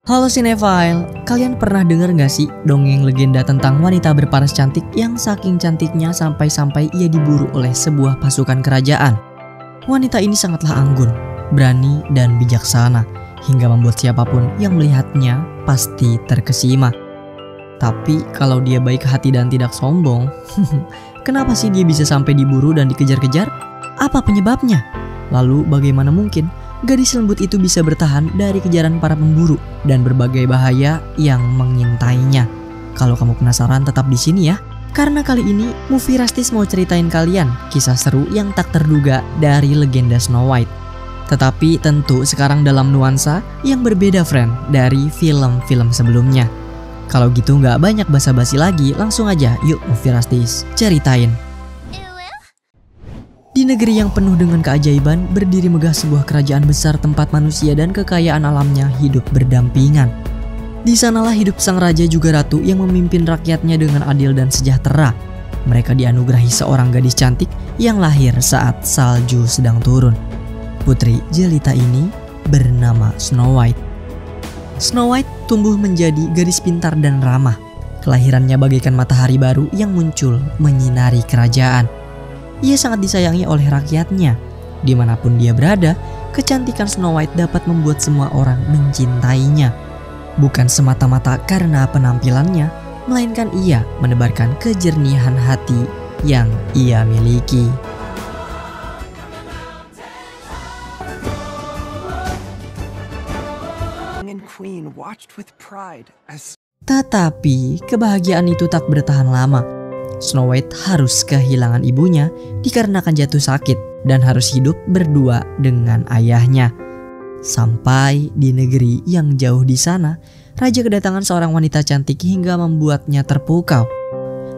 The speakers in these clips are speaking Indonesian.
Halo Cinephile, kalian pernah dengar gak sih dongeng legenda tentang wanita berparas cantik yang saking cantiknya sampai-sampai ia diburu oleh sebuah pasukan kerajaan? Wanita ini sangatlah anggun, berani, dan bijaksana hingga membuat siapapun yang melihatnya pasti terkesima. Tapi kalau dia baik hati dan tidak sombong, kenapa sih dia bisa sampai diburu dan dikejar-kejar? Apa penyebabnya? Lalu bagaimana mungkin gadis lembut itu bisa bertahan dari kejaran para pemburu dan berbagai bahaya yang mengintainya? Kalau kamu penasaran, tetap di sini ya. Karena kali ini Movie Rastis mau ceritain kalian kisah seru yang tak terduga dari legenda Snow White. Tetapi tentu sekarang dalam nuansa yang berbeda friend dari film-film sebelumnya. Kalau gitu nggak banyak basa-basi lagi, langsung aja yuk Movie Rastis ceritain. Di negeri yang penuh dengan keajaiban, berdiri megah sebuah kerajaan besar tempat manusia dan kekayaan alamnya hidup berdampingan. Di sanalah hidup sang raja juga ratu yang memimpin rakyatnya dengan adil dan sejahtera. Mereka dianugerahi seorang gadis cantik yang lahir saat salju sedang turun. Putri jelita ini bernama Snow White. Snow White tumbuh menjadi gadis pintar dan ramah. Kelahirannya bagaikan matahari baru yang muncul menyinari kerajaan. Ia sangat disayangi oleh rakyatnya. Dimanapun dia berada, kecantikan Snow White dapat membuat semua orang mencintainya. Bukan semata-mata karena penampilannya, melainkan ia menebarkan kejernihan hati yang ia miliki. Tetapi kebahagiaan itu tak bertahan lama. Snow White harus kehilangan ibunya dikarenakan jatuh sakit dan harus hidup berdua dengan ayahnya. Sampai di negeri yang jauh di sana, raja kedatangan seorang wanita cantik hingga membuatnya terpukau.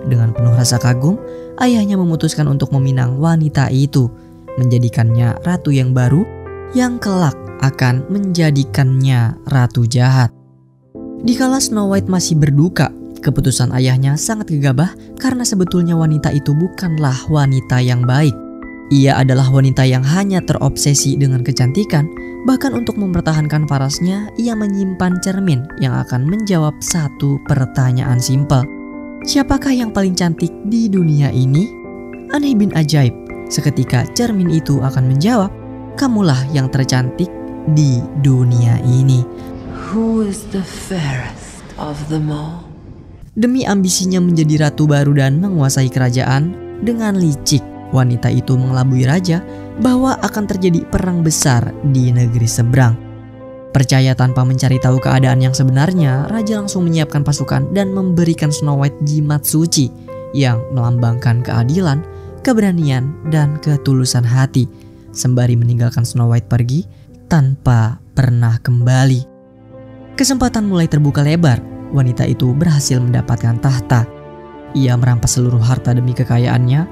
Dengan penuh rasa kagum, ayahnya memutuskan untuk meminang wanita itu, menjadikannya ratu yang baru yang kelak akan menjadikannya ratu jahat. Dikala Snow White masih berduka, keputusan ayahnya sangat gegabah karena sebetulnya wanita itu bukanlah wanita yang baik. Ia adalah wanita yang hanya terobsesi dengan kecantikan. Bahkan untuk mempertahankan parasnya, ia menyimpan cermin yang akan menjawab satu pertanyaan simpel. Siapakah yang paling cantik di dunia ini? Aneh bin ajaib, seketika cermin itu akan menjawab, kamulah yang tercantik di dunia ini. Who is the fairest of them all? Demi ambisinya menjadi ratu baru dan menguasai kerajaan, dengan licik wanita itu mengelabui raja bahwa akan terjadi perang besar di negeri seberang. Percaya tanpa mencari tahu keadaan yang sebenarnya, raja langsung menyiapkan pasukan dan memberikan Snow White jimat suci yang melambangkan keadilan, keberanian, dan ketulusan hati, sembari meninggalkan Snow White pergi tanpa pernah kembali. Kesempatan mulai terbuka lebar. Wanita itu berhasil mendapatkan tahta. Ia merampas seluruh harta demi kekayaannya,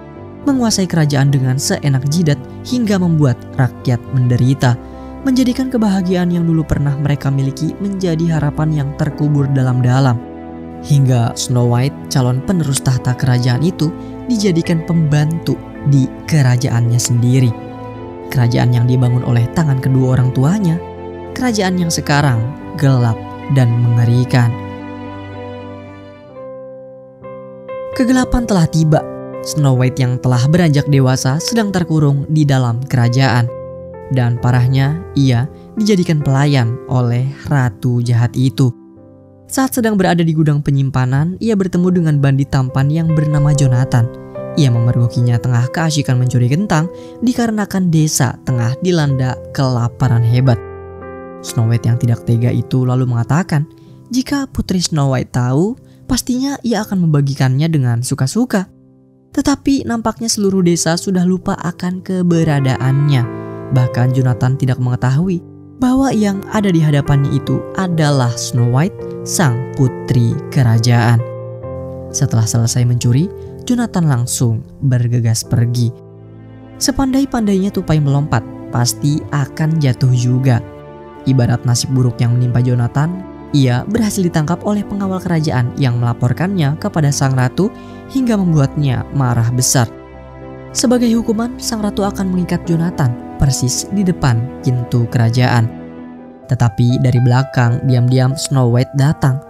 menguasai kerajaan dengan seenak jidat hingga membuat rakyat menderita, menjadikan kebahagiaan yang dulu pernah mereka miliki menjadi harapan yang terkubur dalam-dalam. Hingga Snow White, calon penerus tahta kerajaan itu, dijadikan pembantu di kerajaannya sendiri. Kerajaan yang dibangun oleh tangan kedua orang tuanya, kerajaan yang sekarang gelap dan mengerikan. Kegelapan telah tiba. Snow White yang telah beranjak dewasa sedang terkurung di dalam kerajaan. Dan parahnya, ia dijadikan pelayan oleh ratu jahat itu. Saat sedang berada di gudang penyimpanan, ia bertemu dengan bandit tampan yang bernama Jonathan. Ia memergokinya tengah keasyikan mencuri kentang dikarenakan desa tengah dilanda kelaparan hebat. Snow White yang tidak tega itu lalu mengatakan, jika putri Snow White tahu, pastinya ia akan membagikannya dengan suka-suka. Tetapi nampaknya seluruh desa sudah lupa akan keberadaannya. Bahkan Jonathan tidak mengetahui bahwa yang ada di hadapannya itu adalah Snow White, sang putri kerajaan. Setelah selesai mencuri, Jonathan langsung bergegas pergi. Sepandai-pandainya tupai melompat, pasti akan jatuh juga. Ibarat nasib buruk yang menimpa Jonathan, ia berhasil ditangkap oleh pengawal kerajaan yang melaporkannya kepada sang ratu hingga membuatnya marah besar. Sebagai hukuman, sang ratu akan mengikat Jonathan persis di depan pintu kerajaan. Tetapi dari belakang diam-diam Snow White datang.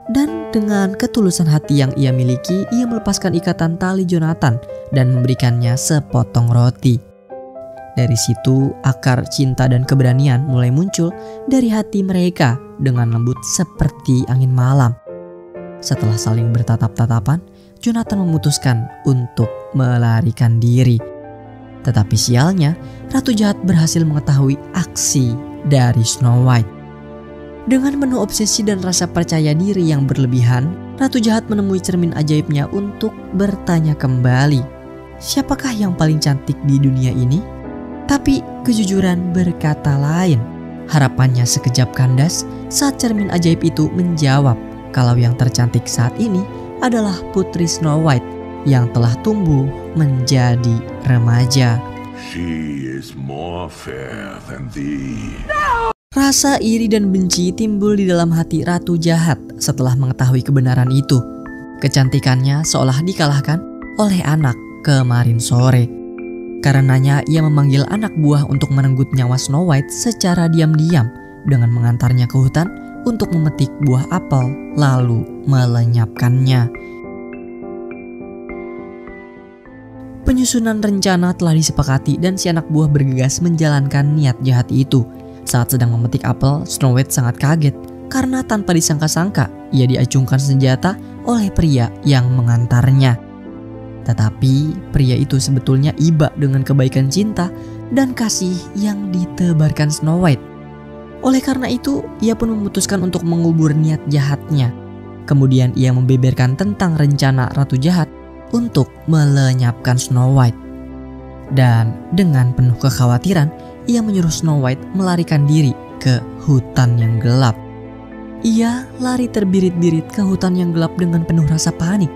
Dan dengan ketulusan hati yang ia miliki, ia melepaskan ikatan tali Jonathan dan memberikannya sepotong roti. Dari situ akar cinta dan keberanian mulai muncul dari hati mereka dengan lembut seperti angin malam. Setelah saling bertatap-tatapan, Jonathan memutuskan untuk melarikan diri. Tetapi sialnya, Ratu Jahat berhasil mengetahui aksi dari Snow White. Dengan penuh obsesi dan rasa percaya diri yang berlebihan, Ratu Jahat menemui cermin ajaibnya untuk bertanya kembali, siapakah yang paling cantik di dunia ini? Tapi kejujuran berkata lain. Harapannya sekejap kandas saat cermin ajaib itu menjawab kalau yang tercantik saat ini adalah Putri Snow White yang telah tumbuh menjadi remaja. She is more fair than thee. Rasa iri dan benci timbul di dalam hati Ratu Jahat setelah mengetahui kebenaran itu. Kecantikannya seolah dikalahkan oleh anak kemarin sore. Karenanya ia memanggil anak buah untuk merenggut nyawa Snow White secara diam-diam dengan mengantarnya ke hutan untuk memetik buah apel lalu melenyapkannya. Penyusunan rencana telah disepakati dan si anak buah bergegas menjalankan niat jahat itu. Saat sedang memetik apel, Snow White sangat kaget karena tanpa disangka-sangka ia diacungkan senjata oleh pria yang mengantarnya. Tetapi pria itu sebetulnya iba dengan kebaikan cinta dan kasih yang ditebarkan Snow White. Oleh karena itu, ia pun memutuskan untuk mengubur niat jahatnya. Kemudian ia membeberkan tentang rencana Ratu Jahat untuk melenyapkan Snow White. Dan dengan penuh kekhawatiran, ia menyuruh Snow White melarikan diri ke hutan yang gelap. Ia lari terbirit-birit ke hutan yang gelap dengan penuh rasa panik,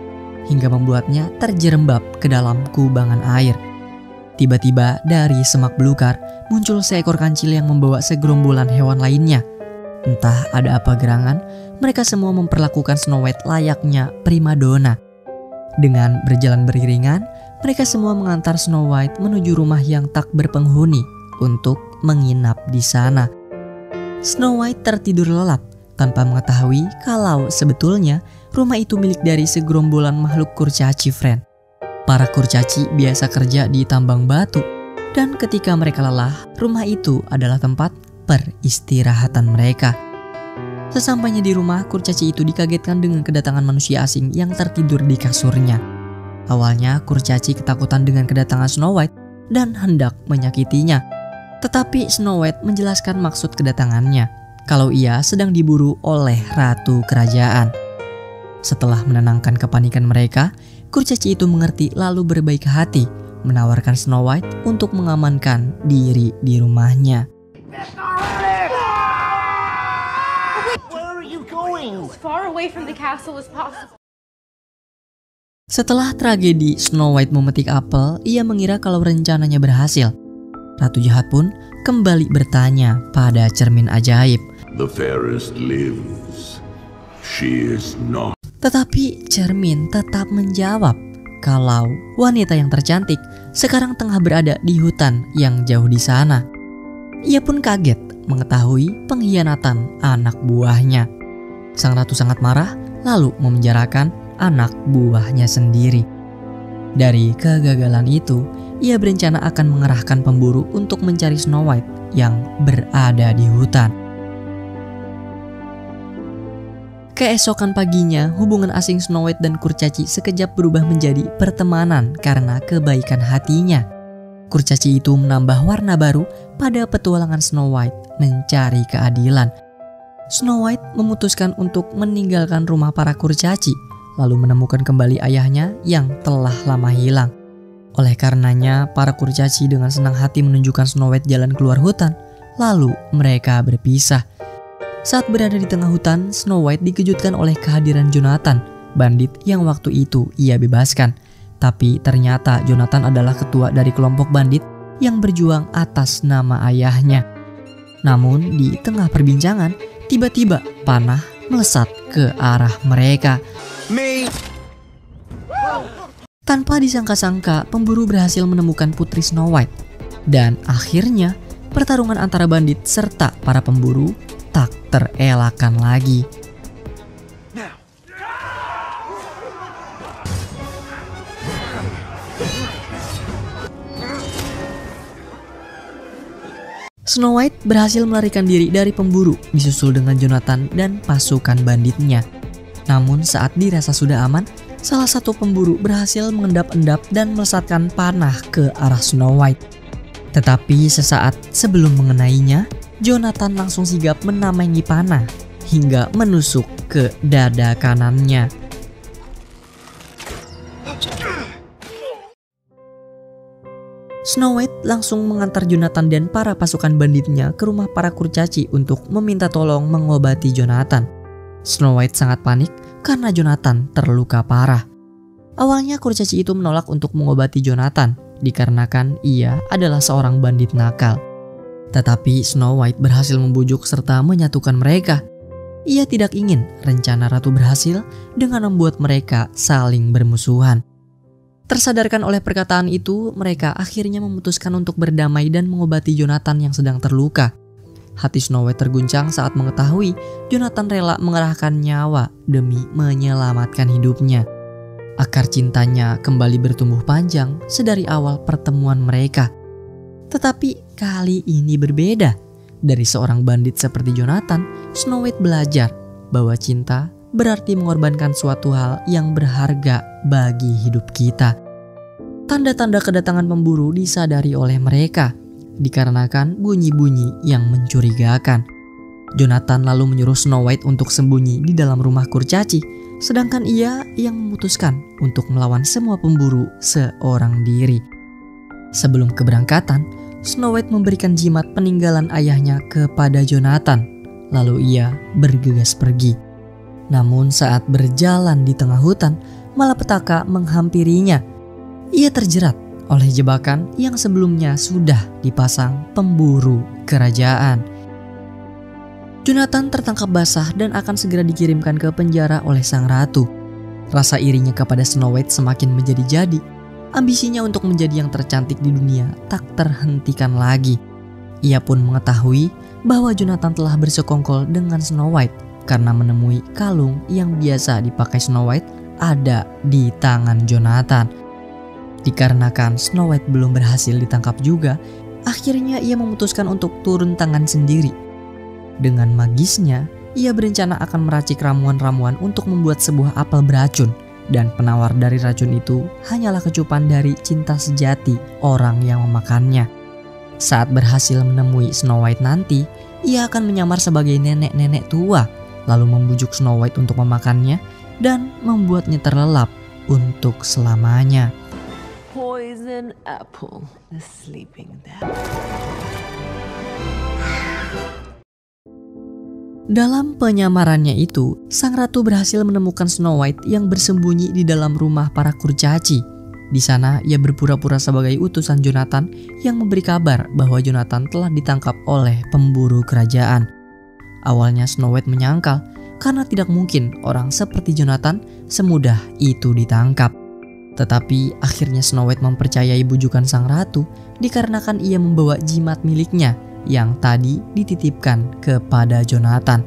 hingga membuatnya terjerembab ke dalam kubangan air. Tiba-tiba dari semak belukar muncul seekor kancil yang membawa segerombolan hewan lainnya. Entah ada apa gerangan, mereka semua memperlakukan Snow White layaknya primadona. Dengan berjalan beriringan, mereka semua mengantar Snow White menuju rumah yang tak berpenghuni untuk menginap di sana. Snow White tertidur lelap tanpa mengetahui kalau sebetulnya rumah itu milik dari segerombolan makhluk kurcaci friend. Para kurcaci biasa kerja di tambang batu, dan ketika mereka lelah, rumah itu adalah tempat peristirahatan mereka. Sesampainya di rumah, kurcaci itu dikagetkan dengan kedatangan manusia asing yang tertidur di kasurnya. Awalnya kurcaci ketakutan dengan kedatangan Snow White dan hendak menyakitinya. Tetapi Snow White menjelaskan maksud kedatangannya, kalau ia sedang diburu oleh ratu kerajaan. Setelah menenangkan kepanikan mereka, kurcaci itu mengerti lalu berbaik hati menawarkan Snow White untuk mengamankan diri di rumahnya. Setelah tragedi Snow White memetik apel, ia mengira kalau rencananya berhasil. Ratu Jahat pun kembali bertanya pada cermin ajaib. The fairest lives. She is not. Tetapi cermin tetap menjawab kalau wanita yang tercantik sekarang tengah berada di hutan yang jauh di sana. Ia pun kaget mengetahui pengkhianatan anak buahnya. Sang ratu sangat marah lalu memenjarakan anak buahnya sendiri. Dari kegagalan itu, ia berencana akan mengerahkan pemburu untuk mencari Snow White yang berada di hutan. Keesokan paginya, hubungan asing Snow White dan kurcaci sekejap berubah menjadi pertemanan karena kebaikan hatinya. Kurcaci itu menambah warna baru pada petualangan Snow White mencari keadilan. Snow White memutuskan untuk meninggalkan rumah para kurcaci, lalu menemukan kembali ayahnya yang telah lama hilang. Oleh karenanya, para kurcaci dengan senang hati menunjukkan Snow White jalan keluar hutan, lalu mereka berpisah. Saat berada di tengah hutan, Snow White dikejutkan oleh kehadiran Jonathan, bandit yang waktu itu ia bebaskan. Tapi ternyata Jonathan adalah ketua dari kelompok bandit yang berjuang atas nama ayahnya. Namun di tengah perbincangan, tiba-tiba panah melesat ke arah mereka. Tanpa disangka-sangka, pemburu berhasil menemukan Putri Snow White. Dan akhirnya pertarungan antara bandit serta para pemburu tak terelakkan lagi. Snow White berhasil melarikan diri dari pemburu disusul dengan Jonathan dan pasukan banditnya. Namun saat dirasa sudah aman, salah satu pemburu berhasil mengendap-endap dan melesatkan panah ke arah Snow White. Tetapi sesaat sebelum mengenainya, Jonathan langsung sigap menamengi panah hingga menusuk ke dada kanannya. Snow White langsung mengantar Jonathan dan para pasukan banditnya ke rumah para kurcaci untuk meminta tolong mengobati Jonathan. Snow White sangat panik karena Jonathan terluka parah. Awalnya kurcaci itu menolak untuk mengobati Jonathan dikarenakan ia adalah seorang bandit nakal. Tetapi Snow White berhasil membujuk serta menyatukan mereka. Ia tidak ingin rencana ratu berhasil dengan membuat mereka saling bermusuhan. Tersadarkan oleh perkataan itu, mereka akhirnya memutuskan untuk berdamai dan mengobati Jonathan yang sedang terluka. Hati Snow White terguncang saat mengetahui Jonathan rela mengerahkan nyawa demi menyelamatkan hidupnya. Akar cintanya kembali bertumbuh panjang sedari awal pertemuan mereka. Tetapi kali ini berbeda. Dari seorang bandit seperti Jonathan, Snow White belajar bahwa cinta berarti mengorbankan suatu hal yang berharga bagi hidup kita. Tanda-tanda kedatangan pemburu disadari oleh mereka dikarenakan bunyi-bunyi yang mencurigakan. Jonathan lalu menyuruh Snow White untuk sembunyi di dalam rumah kurcaci, sedangkan ia yang memutuskan untuk melawan semua pemburu seorang diri. Sebelum keberangkatan, Snow White memberikan jimat peninggalan ayahnya kepada Jonathan, lalu ia bergegas pergi. Namun saat berjalan di tengah hutan, malapetaka menghampirinya. Ia terjerat oleh jebakan yang sebelumnya sudah dipasang pemburu kerajaan. Jonathan tertangkap basah dan akan segera dikirimkan ke penjara oleh sang ratu. Rasa irinya kepada Snow White semakin menjadi-jadi. Ambisinya untuk menjadi yang tercantik di dunia tak terhentikan lagi. Ia pun mengetahui bahwa Jonathan telah bersekongkol dengan Snow White karena menemui kalung yang biasa dipakai Snow White ada di tangan Jonathan. Dikarenakan Snow White belum berhasil ditangkap juga, akhirnya ia memutuskan untuk turun tangan sendiri. Dengan magisnya, ia berencana akan meracik ramuan-ramuan untuk membuat sebuah apel beracun, dan penawar dari racun itu hanyalah kecupan dari cinta sejati orang yang memakannya. Saat berhasil menemui Snow White nanti, ia akan menyamar sebagai nenek-nenek tua, lalu membujuk Snow White untuk memakannya dan membuatnya terlelap untuk selamanya. Poison apple, the sleeping dog. Dalam penyamarannya itu, sang ratu berhasil menemukan Snow White yang bersembunyi di dalam rumah para kurcaci. Di sana, ia berpura-pura sebagai utusan Jonathan yang memberi kabar bahwa Jonathan telah ditangkap oleh pemburu kerajaan. Awalnya Snow White menyangkal karena tidak mungkin orang seperti Jonathan semudah itu ditangkap. Tetapi akhirnya Snow White mempercayai bujukan sang ratu dikarenakan ia membawa jimat miliknya yang tadi dititipkan kepada Jonathan.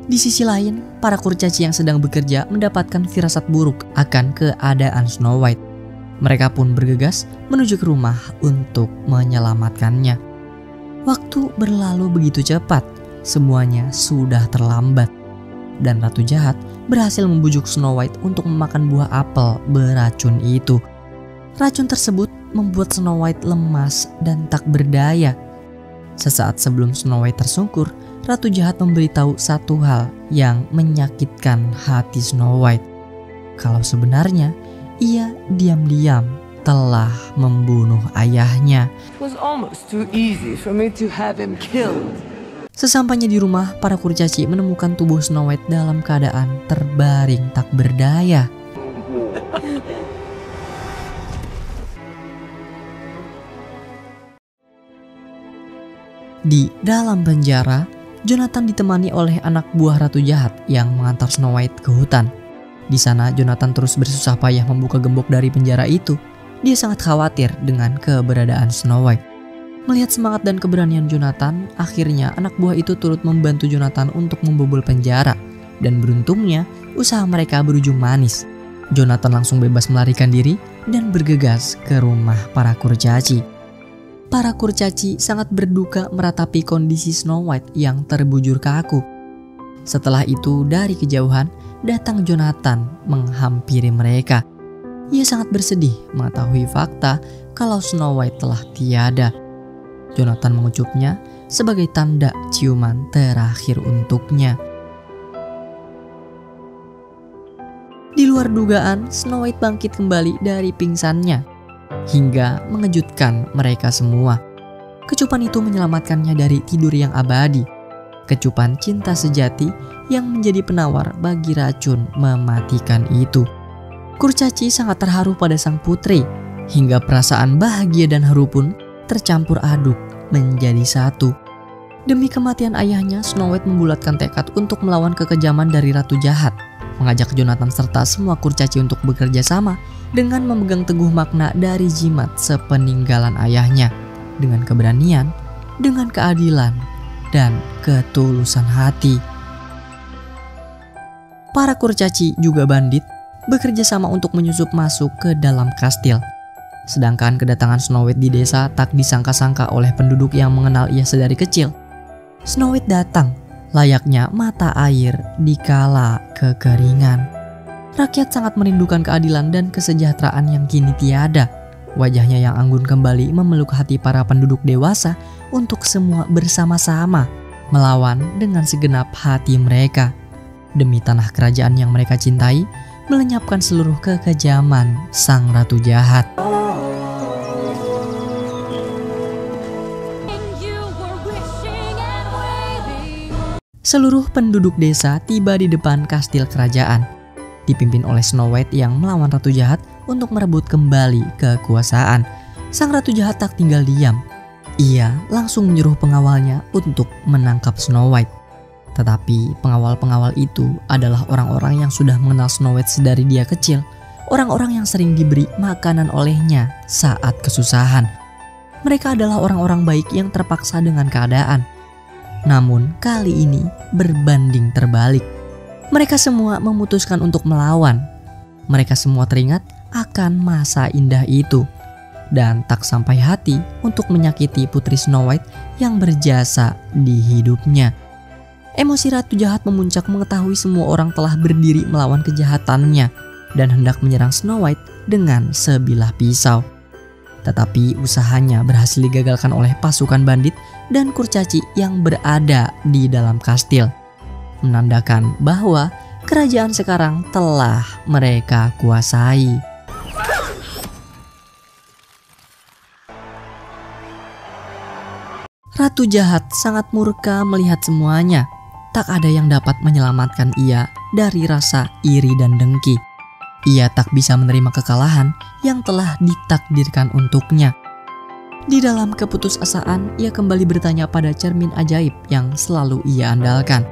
Di sisi lain, para kurcaci yang sedang bekerja mendapatkan firasat buruk akan keadaan Snow White. Mereka pun bergegas menuju ke rumah untuk menyelamatkannya. Waktu berlalu begitu cepat, semuanya sudah terlambat. Dan Ratu Jahat berhasil membujuk Snow White untuk memakan buah apel beracun itu. Racun tersebut membuat Snow White lemas dan tak berdaya. Sesaat sebelum Snow White tersungkur, Ratu Jahat memberitahu satu hal yang menyakitkan hati Snow White. Kalau sebenarnya ia diam-diam telah membunuh ayahnya. It was almost too easy for me to have him killed. Sesampainya di rumah, para kurcaci menemukan tubuh Snow White dalam keadaan terbaring tak berdaya. Di dalam penjara, Jonathan ditemani oleh anak buah Ratu Jahat yang mengantar Snow White ke hutan. Di sana, Jonathan terus bersusah payah membuka gembok dari penjara itu. Dia sangat khawatir dengan keberadaan Snow White. Melihat semangat dan keberanian Jonathan, akhirnya anak buah itu turut membantu Jonathan untuk membobol penjara. Dan beruntungnya, usaha mereka berujung manis. Jonathan langsung bebas melarikan diri dan bergegas ke rumah para kurcaci. Para kurcaci sangat berduka meratapi kondisi Snow White yang terbujur kaku. Setelah itu, dari kejauhan, datang Jonathan menghampiri mereka. Ia sangat bersedih mengetahui fakta kalau Snow White telah tiada. Jonathan mengecupnya sebagai tanda ciuman terakhir untuknya. Di luar dugaan, Snow White bangkit kembali dari pingsannya hingga mengejutkan mereka semua. Kecupan itu menyelamatkannya dari tidur yang abadi. Kecupan cinta sejati yang menjadi penawar bagi racun mematikan itu. Kurcaci sangat terharu pada sang putri, hingga perasaan bahagia dan haru pun tercampur aduk menjadi satu. Demi kematian ayahnya, Snow White membulatkan tekad untuk melawan kekejaman dari Ratu Jahat, mengajak Jonathan serta semua kurcaci untuk bekerja sama dengan memegang teguh makna dari jimat sepeninggalan ayahnya, dengan keberanian, dengan keadilan, dan ketulusan hati. Para kurcaci juga bandit bekerja sama untuk menyusup masuk ke dalam kastil. Sedangkan kedatangan Snow White di desa tak disangka-sangka oleh penduduk yang mengenal ia sedari kecil. Snow White datang layaknya mata air di kala kekeringan. Rakyat sangat merindukan keadilan dan kesejahteraan yang kini tiada. Wajahnya yang anggun kembali memeluk hati para penduduk dewasa untuk semua bersama-sama melawan dengan segenap hati mereka. Demi tanah kerajaan yang mereka cintai, melenyapkan seluruh kekejaman sang Ratu Jahat. Seluruh penduduk desa tiba di depan kastil kerajaan, dipimpin oleh Snow White yang melawan Ratu Jahat untuk merebut kembali kekuasaan. Sang Ratu Jahat tak tinggal diam. Ia langsung menyuruh pengawalnya untuk menangkap Snow White. Tetapi pengawal-pengawal itu adalah orang-orang yang sudah mengenal Snow White sedari dia kecil. Orang-orang yang sering diberi makanan olehnya saat kesusahan. Mereka adalah orang-orang baik yang terpaksa dengan keadaan. Namun kali ini berbanding terbalik. Mereka semua memutuskan untuk melawan. Mereka semua teringat akan masa indah itu dan tak sampai hati untuk menyakiti putri Snow White yang berjasa di hidupnya. Emosi Ratu Jahat memuncak mengetahui semua orang telah berdiri melawan kejahatannya dan hendak menyerang Snow White dengan sebilah pisau. Tetapi usahanya berhasil digagalkan oleh pasukan bandit dan kurcaci yang berada di dalam kastil, menandakan bahwa kerajaan sekarang telah mereka kuasai. Ratu Jahat sangat murka melihat semuanya. Tak ada yang dapat menyelamatkan ia dari rasa iri dan dengki. Ia tak bisa menerima kekalahan yang telah ditakdirkan untuknya. Di dalam keputusasaan, ia kembali bertanya pada cermin ajaib yang selalu ia andalkan.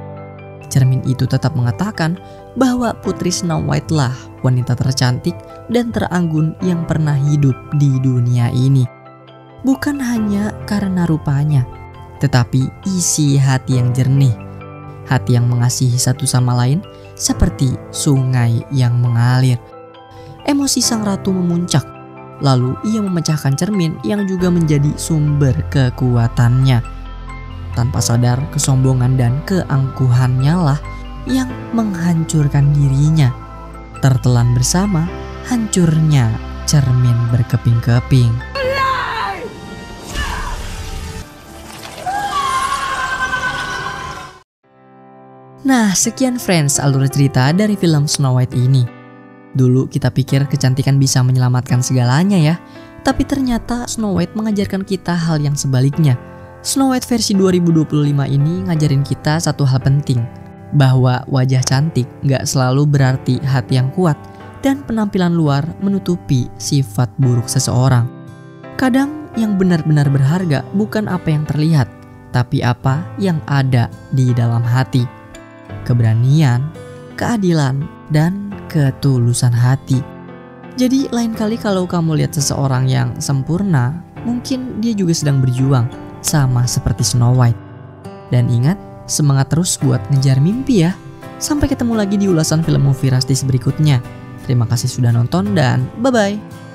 Cermin itu tetap mengatakan bahwa Putri Snow White lah wanita tercantik dan teranggun yang pernah hidup di dunia ini. Bukan hanya karena rupanya, tetapi isi hati yang jernih. Hati yang mengasihi satu sama lain seperti sungai yang mengalir. Emosi sang ratu memuncak. Lalu ia memecahkan cermin yang juga menjadi sumber kekuatannya. Tanpa sadar, kesombongan dan keangkuhannya lah yang menghancurkan dirinya. Tertelan bersama hancurnya cermin berkeping-keping. Nah, sekian friends alur cerita dari film Snow White ini. Dulu kita pikir kecantikan bisa menyelamatkan segalanya ya. Tapi ternyata Snow White mengajarkan kita hal yang sebaliknya. Snow White versi 2025 ini ngajarin kita satu hal penting. Bahwa wajah cantik gak selalu berarti hati yang kuat. Dan penampilan luar menutupi sifat buruk seseorang. Kadang yang benar-benar berharga bukan apa yang terlihat, tapi apa yang ada di dalam hati. Keberanian, keadilan, dan ketulusan hati. Jadi lain kali kalau kamu lihat seseorang yang sempurna, mungkin dia juga sedang berjuang sama seperti Snow White. Dan ingat, semangat terus buat ngejar mimpi ya. Sampai ketemu lagi di ulasan film movie Rastis berikutnya. Terima kasih sudah nonton dan bye-bye.